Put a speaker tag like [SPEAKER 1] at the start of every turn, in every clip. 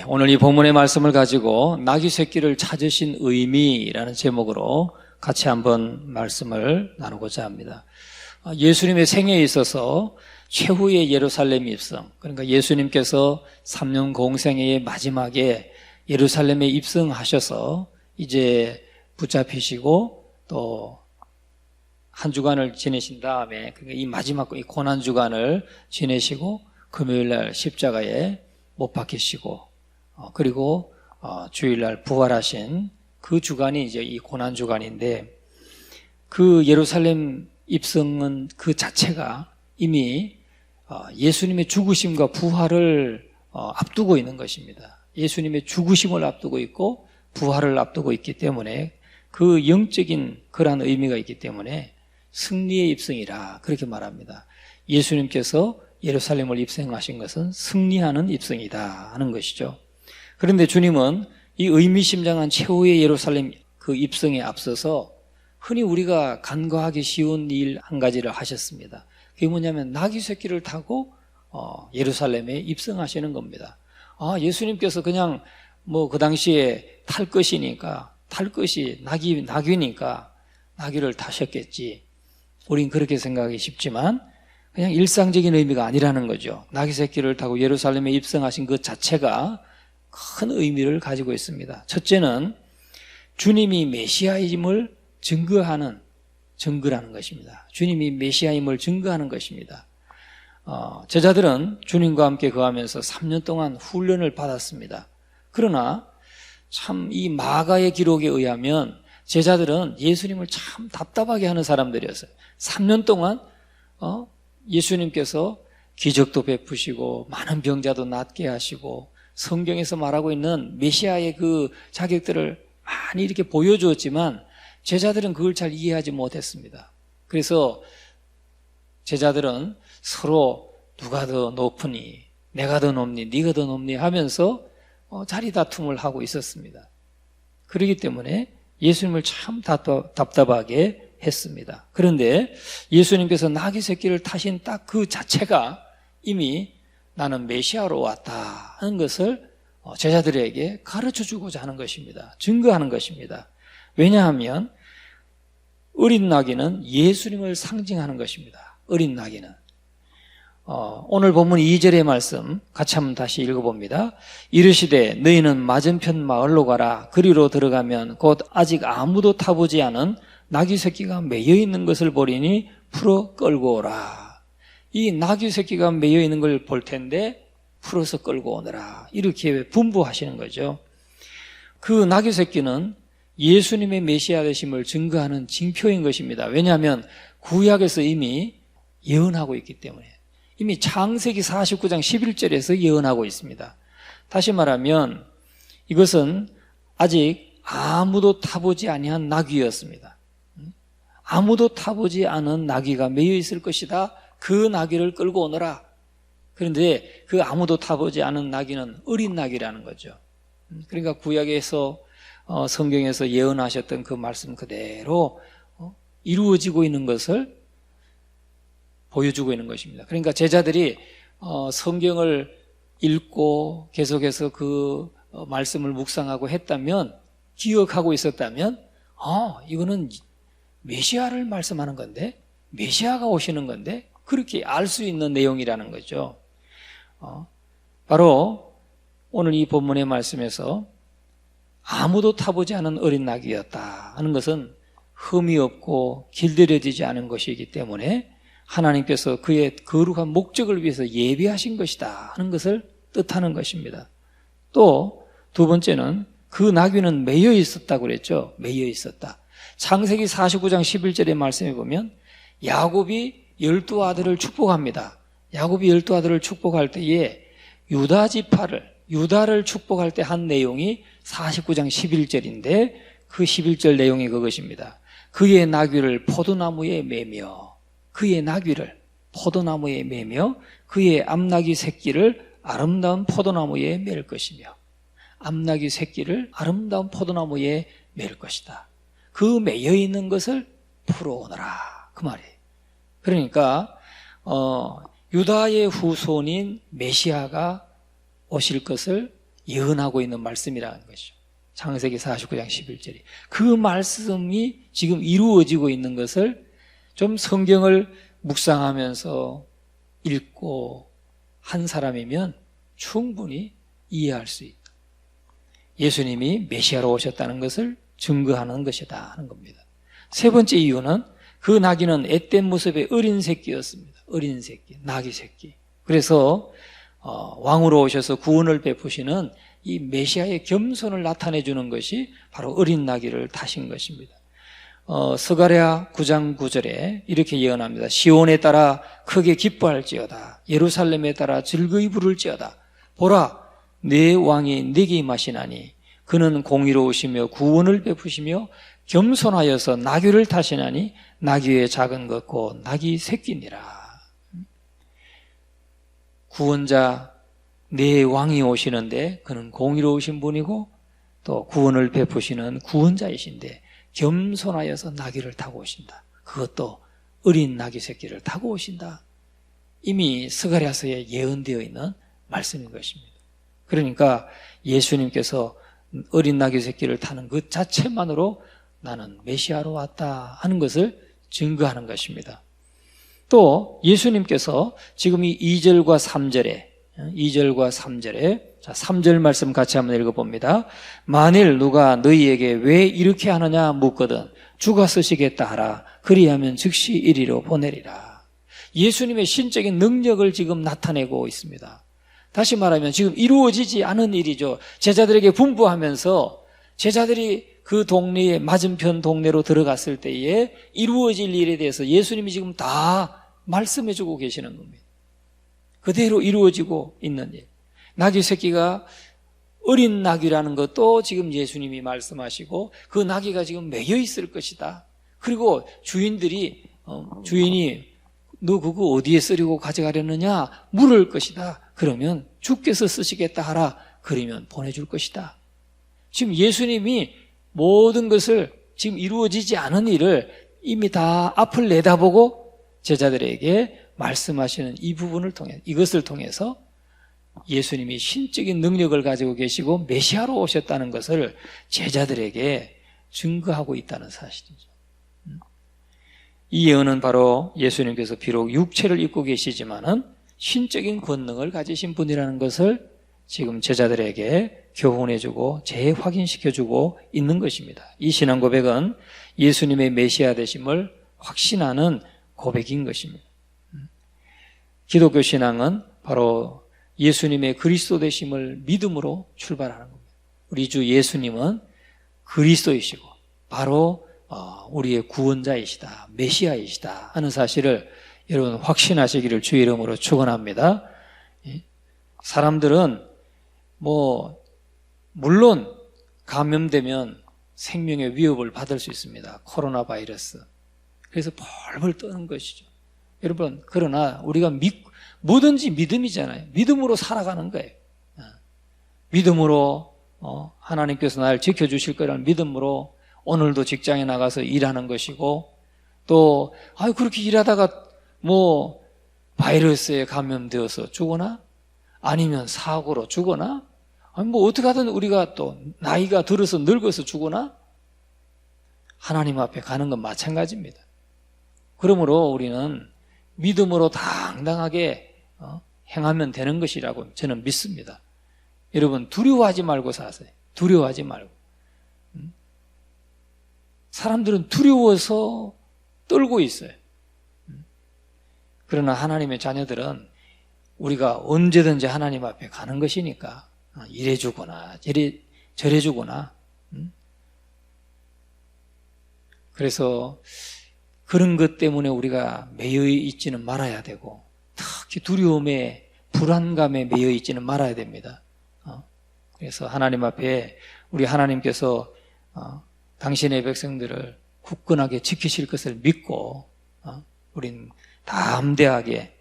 [SPEAKER 1] 오늘 이 본문의 말씀을 가지고 나귀 새끼를 찾으신 의미라는 제목으로 같이 한번 말씀을 나누고자 합니다. 예수님의 생애에 있어서 최후의 예루살렘 입성, 그러니까 예수님께서 3년 공생애의 마지막에 예루살렘에 입성하셔서 이제 붙잡히시고 또 한 주간을 지내신 다음에 이 마지막 이 고난 주간을 지내시고 금요일날 십자가에 못 박히시고 그리고 주일날 부활하신 그 주간이 이제 이 고난 주간인데, 그 예루살렘 입성은 그 자체가 이미 예수님의 죽으심과 부활을 앞두고 있는 것입니다. 예수님의 죽으심을 앞두고 있고 부활을 앞두고 있기 때문에 그 영적인 그러한 의미가 있기 때문에 승리의 입성이라 그렇게 말합니다. 예수님께서 예루살렘을 입성하신 것은 승리하는 입성이다 하는 것이죠. 그런데 주님은 이 의미심장한 최후의 예루살렘 그 입성에 앞서서 흔히 우리가 간과하기 쉬운 일 한 가지를 하셨습니다. 그게 뭐냐면 나귀 새끼를 타고 예루살렘에 입성하시는 겁니다. 예수님께서 그냥 그 당시에 탈 것이니까, 탈 것이 나귀니까 나귀를 타셨겠지. 우린 그렇게 생각하기 쉽지만 그냥 일상적인 의미가 아니라는 거죠. 나귀 새끼를 타고 예루살렘에 입성하신 그 자체가 큰 의미를 가지고 있습니다. 첫째는 주님이 메시아임을 증거라는 것입니다. 주님이 메시아임을 증거하는 것입니다. 제자들은 주님과 함께 거하면서 3년 동안 훈련을 받았습니다. 그러나 참 이 마가의 기록에 의하면 제자들은 예수님을 참 답답하게 하는 사람들이었어요. 3년 동안 예수님께서 기적도 베푸시고 많은 병자도 낫게 하시고 성경에서 말하고 있는 메시아의 그 자격들을 많이 이렇게 보여주었지만 제자들은 그걸 잘 이해하지 못했습니다. 그래서 제자들은 서로 누가 더 높으니, 내가 더 높니, 네가 더 높니 하면서 자리 다툼을 하고 있었습니다. 그렇기 때문에 예수님을 참 답답하게 했습니다. 그런데 예수님께서 나귀 새끼를 타신 딱 그 자체가 이미 나는 메시아로 왔다 하는 것을 제자들에게 가르쳐주고자 하는 것입니다. 증거하는 것입니다. 왜냐하면 어린 나귀는 예수님을 상징하는 것입니다. 어린 나귀는. 오늘 본문 2절의 말씀 같이 한번 다시 읽어봅니다. 이르시되 너희는 맞은편 마을로 가라. 그리로 들어가면 곧 아직 아무도 타보지 않은 나귀 새끼가 매여 있는 것을 보리니 풀어 끌고 오라. 이 나귀 새끼가 매여 있는 걸 볼 텐데 풀어서 끌고 오너라. 이렇게 분부하시는 거죠. 그 나귀 새끼는 예수님의 메시아 되심을 증거하는 징표인 것입니다. 왜냐하면 구약에서 이미 예언하고 있기 때문에, 이미 창세기 49장 11절에서 예언하고 있습니다. 다시 말하면 이것은 아직 아무도 타보지 아니한 나귀였습니다. 아무도 타보지 않은 나귀가 매여 있을 것이다. 그 나귀를 끌고 오너라. 그런데 그 아무도 타보지 않은 나귀는 어린 나귀라는 거죠. 그러니까 구약에서 성경에서 예언하셨던 그 말씀 그대로 이루어지고 있는 것을 보여주고 있는 것입니다. 그러니까 제자들이 성경을 읽고 계속해서 그 말씀을 묵상하고 했다면, 기억하고 있었다면 이거는 메시아를 말씀하는 건데, 메시아가 오시는 건데, 그렇게 알 수 있는 내용이라는 거죠. 바로 오늘 이 본문의 말씀에서 아무도 타보지 않은 어린 나귀였다 하는 것은 흠이 없고 길들여지지 않은 것이기 때문에 하나님께서 그의 거룩한 목적을 위해서 예비하신 것이다 하는 것을 뜻하는 것입니다. 또 두 번째는 그 나귀는 매여 있었다고 그랬죠. 매여 있었다. 창세기 49장 11절의 말씀에 보면 야곱이 12아들을 축복합니다. 야곱이 12아들을 축복할 때에 유다를 축복할 때 한 내용이 49장 11절인데 그 11절 내용이 그것입니다. 그의 나귀를 포도나무에 매며, 그의 나귀를 포도나무에 매며 그의 암나귀 새끼를 아름다운 포도나무에 맬 것이며, 암나귀 새끼를 아름다운 포도나무에 맬 것이다. 그 매여 있는 것을 풀어오너라, 그 말이에요. 그러니까 유다의 후손인 메시아가 오실 것을 예언하고 있는 말씀이라는 것이죠. 창세기 49장 11절이. 그 말씀이 지금 이루어지고 있는 것을 좀 성경을 묵상하면서 읽고 한 사람이면 충분히 이해할 수 있다. 예수님이 메시아로 오셨다는 것을 증거하는 것이다 하는 겁니다. 세 번째 이유는 그 나귀는 앳된 모습의 어린 새끼였습니다. 어린 새끼, 나귀 새끼. 그래서 왕으로 오셔서 구원을 베푸시는 이 메시아의 겸손을 나타내 주는 것이 바로 어린 나귀를 타신 것입니다. 스가랴 9장 9절에 이렇게 예언합니다. 시온에 따라 크게 기뻐할지어다. 예루살렘에 따라 즐거이 부를지어다. 보라, 내 왕이 내게 임하시나니 그는 공의로우시며 구원을 베푸시며 겸손하여서 나귀를 타시나니 나귀의 작은 것 곧 나귀 새끼니라. 구원자 내 왕이 오시는데 그는 공의로우신 분이고 또 구원을 베푸시는 구원자이신데 겸손하여서 나귀를 타고 오신다. 그것도 어린 나귀 새끼를 타고 오신다. 이미 스가랴서에 예언되어 있는 말씀인 것입니다. 그러니까 예수님께서 어린 나귀 새끼를 타는 그 자체만으로 나는 메시아로 왔다 하는 것을 증거하는 것입니다. 또 예수님께서 지금 이 2절과 3절에 자, 3절 말씀 같이 한번 읽어봅니다. 만일 누가 너희에게 왜 이렇게 하느냐 묻거든 주가 쓰시겠다 하라. 그리하면 즉시 이리로 보내리라. 예수님의 신적인 능력을 지금 나타내고 있습니다. 다시 말하면 지금 이루어지지 않은 일이죠. 제자들에게 분부하면서 제자들이 그 동네에 맞은편 동네로 들어갔을 때에 이루어질 일에 대해서 예수님이 지금 다 말씀해주고 계시는 겁니다. 그대로 이루어지고 있는 일. 나귀 새끼가 어린 나귀라는 것도 지금 예수님이 말씀하시고 그 나귀가 지금 매여 있을 것이다. 그리고 주인이 너 그거 어디에 쓰려고 가져가려느냐 물을 것이다. 그러면 주께서 쓰시겠다 하라. 그러면 보내줄 것이다. 지금 예수님이 모든 것을 지금 이루어지지 않은 일을 이미 다 앞을 내다보고 제자들에게 말씀하시는 이 부분을 통해 이것을 통해서 예수님이 신적인 능력을 가지고 계시고 메시아로 오셨다는 것을 제자들에게 증거하고 있다는 사실이죠. 이 예언은 바로 예수님께서 비록 육체를 입고 계시지만은 신적인 권능을 가지신 분이라는 것을 지금 제자들에게 교훈해주고 재확인시켜주고 있는 것입니다. 이 신앙 고백은 예수님의 메시아 되심을 확신하는 고백인 것입니다. 기독교 신앙은 바로 예수님의 그리스도 되심을 믿음으로 출발하는 겁니다. 우리 주 예수님은 그리스도이시고 바로 우리의 구원자이시다, 메시아이시다 하는 사실을 여러분 확신하시기를 주의 이름으로 축원합니다. 사람들은 물론 감염되면 생명의 위협을 받을 수 있습니다. 코로나 바이러스. 그래서 벌벌 떠는 것이죠. 여러분, 그러나 우리가 뭐든지 믿음이잖아요. 믿음으로 살아가는 거예요. 믿음으로 하나님께서 날 지켜주실 거라는 믿음으로 오늘도 직장에 나가서 일하는 것이고 또 그렇게 일하다가 바이러스에 감염되어서 죽거나 아니면 사고로 죽거나 어떻게 하든 우리가 또 나이가 들어서 늙어서 죽거나 하나님 앞에 가는 건 마찬가지입니다. 그러므로 우리는 믿음으로 당당하게 행하면 되는 것이라고 저는 믿습니다. 여러분 두려워하지 말고 사세요. 두려워하지 말고. 사람들은 두려워서 떨고 있어요. 그러나 하나님의 자녀들은 우리가 언제든지 하나님 앞에 가는 것이니까 이래주거나 저래주거나 그래서 그런 것 때문에 우리가 매여 있지는 말아야 되고 특히 두려움에 불안감에 매여 있지는 말아야 됩니다. 그래서 하나님 앞에 우리 하나님께서 당신의 백성들을 굳건하게 지키실 것을 믿고 우린 담대하게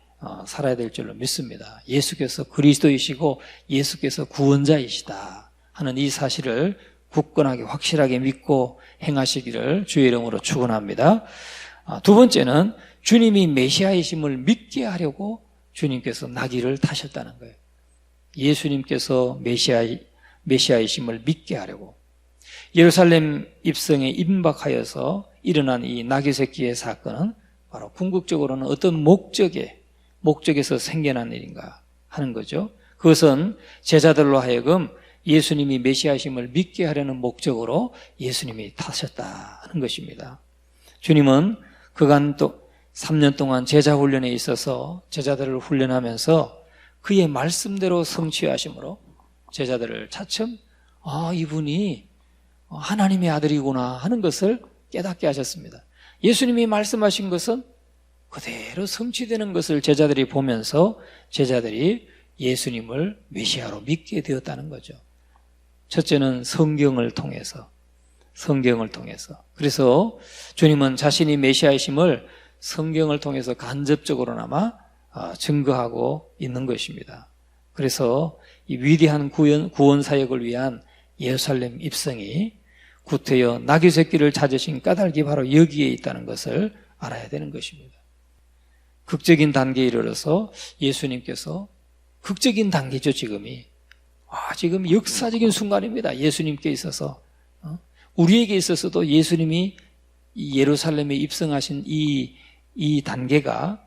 [SPEAKER 1] 살아야 될 줄로 믿습니다. 예수께서 그리스도이시고 예수께서 구원자이시다 하는 이 사실을 굳건하게 확실하게 믿고 행하시기를 주의 이름으로 축원합니다. 두 번째는 주님이 메시아이심을 믿게 하려고 주님께서 나귀를 타셨다는 거예요. 예수님께서 메시아 메시아이심을 믿게 하려고 예루살렘 입성에 임박하여서 일어난 이 나귀 새끼의 사건은 바로 궁극적으로는 어떤 목적에서 생겨난 일인가 하는 거죠. 그것은 제자들로 하여금 예수님이 메시아심을 믿게 하려는 목적으로 예수님이 타셨다 하는 것입니다. 주님은 그간 또 3년 동안 제자 훈련에 있어서 제자들을 훈련하면서 그의 말씀대로 성취하심으로 제자들을 차츰 이분이 하나님의 아들이구나 하는 것을 깨닫게 하셨습니다. 예수님이 말씀하신 것은 그대로 성취되는 것을 제자들이 보면서 제자들이 예수님을 메시아로 믿게 되었다는 거죠. 첫째는 성경을 통해서. 그래서 주님은 자신이 메시아이심을 성경을 통해서 간접적으로나마 증거하고 있는 것입니다. 그래서 이 위대한 구원 사역을 위한 예루살렘 입성이 구태여 나귀 새끼를 찾으신 까닭이 바로 여기에 있다는 것을 알아야 되는 것입니다. 극적인 단계에 이르러서 예수님께서 극적인 단계죠, 지금이. 지금 역사적인 순간입니다. 예수님께 있어서. 우리에게 있어서도 예수님이 예루살렘에 입성하신 이 단계가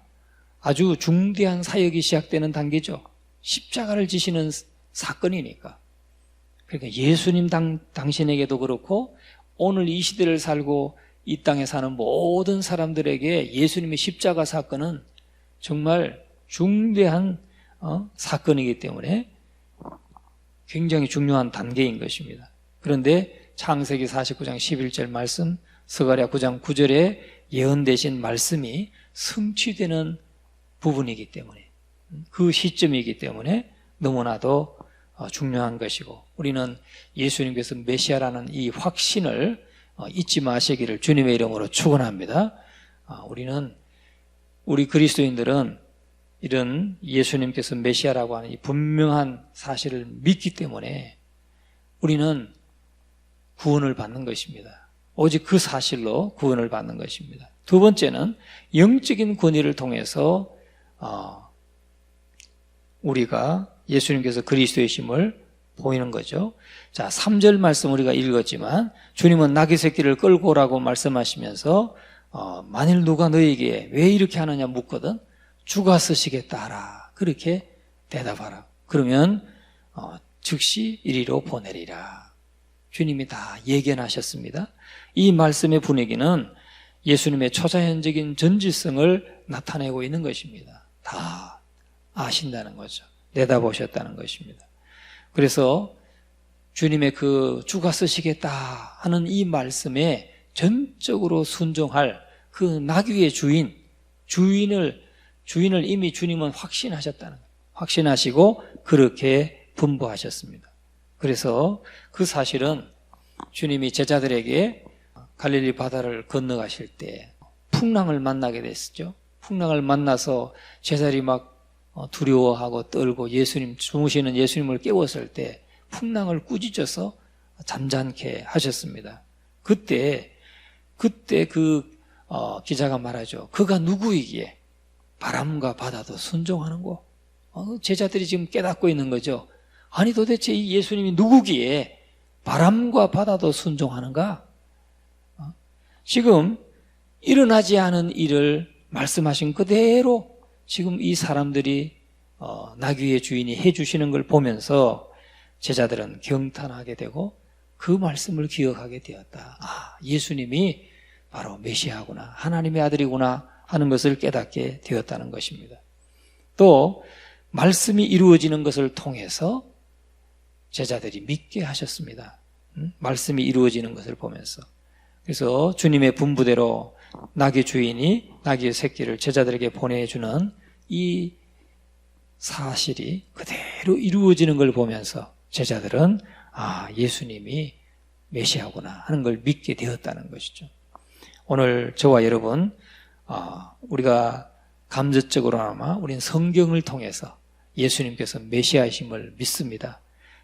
[SPEAKER 1] 아주 중대한 사역이 시작되는 단계죠. 십자가를 지시는 사건이니까. 그러니까 예수님 당신에게도 그렇고 오늘 이 시대를 살고 이 땅에 사는 모든 사람들에게 예수님의 십자가 사건은 정말 중대한 사건이기 때문에 굉장히 중요한 단계인 것입니다. 그런데 창세기 49장 11절 말씀, 스가랴 9장 9절에 예언되신 말씀이 성취되는 부분이기 때문에 그 시점이기 때문에 너무나도 중요한 것이고 우리는 예수님께서 메시아라는 이 확신을 잊지 마시기를 주님의 이름으로 축원합니다. 우리 그리스도인들은 이런 예수님께서 메시아라고 하는 이 분명한 사실을 믿기 때문에 우리는 구원을 받는 것입니다. 오직 그 사실로 구원을 받는 것입니다. 두 번째는 영적인 권위를 통해서 우리가 예수님께서 그리스도이심을 보이는 거죠. 자, 3절 말씀 우리가 읽었지만 주님은 나귀 새끼를 끌고 오라고 말씀하시면서 만일 누가 너에게 왜 이렇게 하느냐 묻거든 주가 쓰시겠다 하라. 그렇게 대답하라. 그러면 즉시 이리로 보내리라. 주님이 다 예견하셨습니다. 이 말씀의 분위기는 예수님의 초자연적인 전지성을 나타내고 있는 것입니다. 다 아신다는 거죠. 내다보셨다는 것입니다. 그래서 주님의 그 주가 쓰시겠다 하는 이 말씀에 전적으로 순종할 그 나귀의 주인을 이미 주님은 확신하셨다는 거예요. 확신하시고 그렇게 분부하셨습니다. 그래서 그 사실은 주님이 제자들에게 갈릴리 바다를 건너가실 때 풍랑을 만나게 됐었죠. 풍랑을 만나서 제자들이 막 두려워하고 떨고 주무시는 예수님을 깨웠을 때 풍랑을 꾸짖어서 잠잠케 하셨습니다. 그때 기자가 말하죠. 그가 누구이기에 바람과 바다도 순종하는 거. 제자들이 지금 깨닫고 있는 거죠. 아니 도대체 이 예수님이 누구기에 바람과 바다도 순종하는가? 지금 일어나지 않은 일을 말씀하신 그대로 지금 이 사람들이 나귀의 주인이 해주시는 걸 보면서 제자들은 경탄하게 되고 그 말씀을 기억하게 되었다. 예수님이 바로 메시아구나, 하나님의 아들이구나 하는 것을 깨닫게 되었다는 것입니다. 또 말씀이 이루어지는 것을 통해서 제자들이 믿게 하셨습니다. 말씀이 이루어지는 것을 보면서. 그래서 주님의 분부대로 나귀 주인이 나귀의 새끼를 제자들에게 보내주는 이 사실이 그대로 이루어지는 걸 보면서 제자들은 예수님이 메시아구나 하는 걸 믿게 되었다는 것이죠. 오늘 저와 여러분 우리가 감정적으로나마 우리는 성경을 통해서 예수님께서 메시아이심을 믿습니다.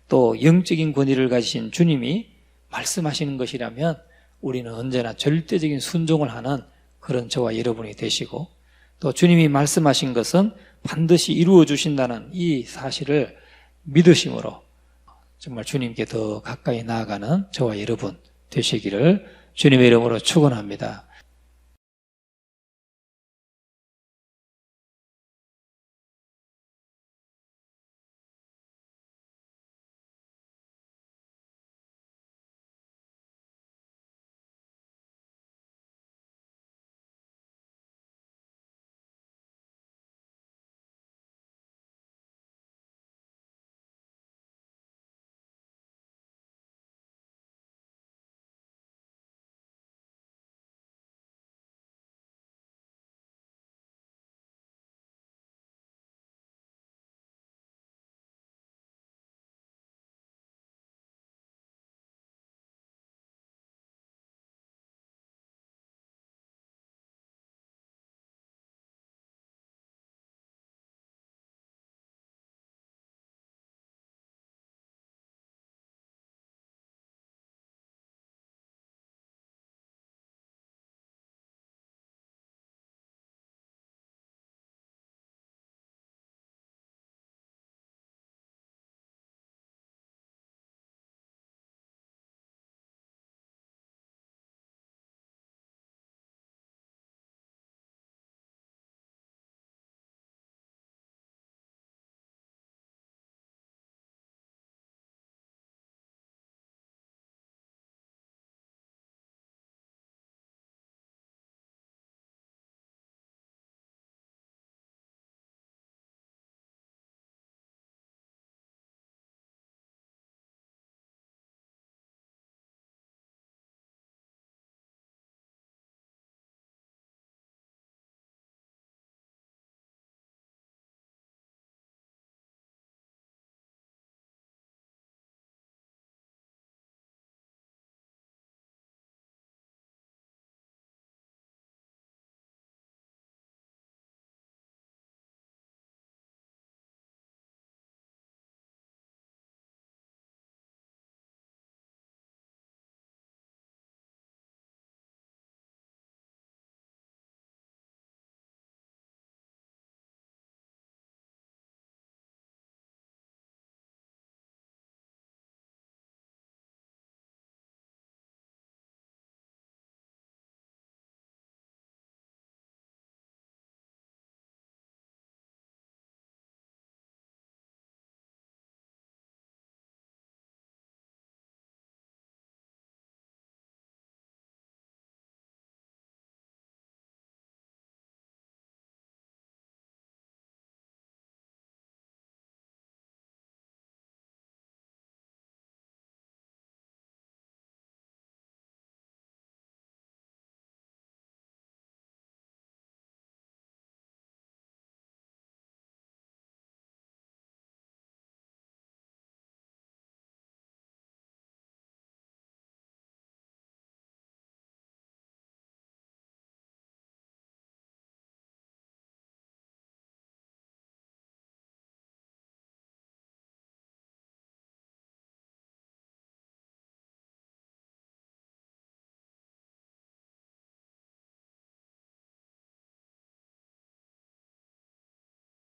[SPEAKER 1] 또 영적인 권위를 가지신 주님이 말씀하시는 것이라면 우리는 언제나 절대적인 순종을 하는 그런 저와 여러분이 되시고 또 주님이 말씀하신 것은 반드시 이루어 주신다는 이 사실을 믿으심으로 정말 주님께 더 가까이 나아가는 저와 여러분 되시기를 주님의 이름으로 축원합니다.